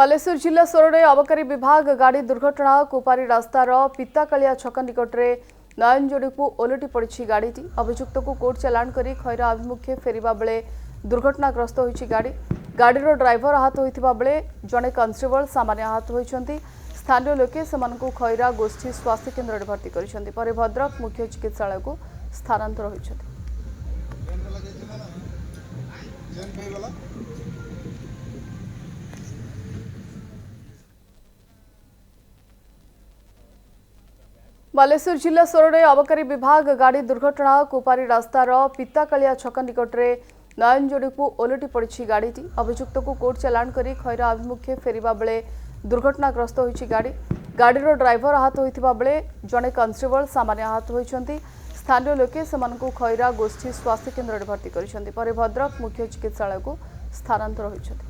बालेश्वर जिला सोरे अबकारी विभाग गाड़ी दुर्घटना कोपारी रास्तार पिताकालिया छक निकट में नयनजोड़ी को ओलटी पड़ी गाड़ीटी अभियुक्त को कोर्ट चालाण कर खैरा अभिमुखे फेरिबा बेले दुर्घटनाग्रस्त होती गाड़ी गाड़ीर ड्राइवर आहत होता बेले जड़े कन्स्टेबल सामान्य आहत होती स्थानीय लोके से खैरा गोष्ठी स्वास्थ्य केन्द्र में भर्ती कर भद्रक मुख्य चिकित्सालय को स्थानांतर होती। बालेश्वर जिला सोरे अबकारी विभाग गाड़ी दुर्घटना कोपारी रास्तार पिताकालिया छक निकट में नयनजोड़ी को ओलटी पड़ी गाड़ीटी अभियुक्त को कोर्ट चालाण कर खैरा अभिमुखे फेरिबा बेले दुर्घटनाग्रस्त होती गाड़ी गाड़ीर ड्राइवर आहत होता बेले जड़े कन्स्टेबल सामान्य आहत होती स्थानीय लोके से खैरा गोष्ठी स्वास्थ्य केन्द्र में भर्ती कर भद्रक मुख्य चिकित्सालय को स्थानांतर होती।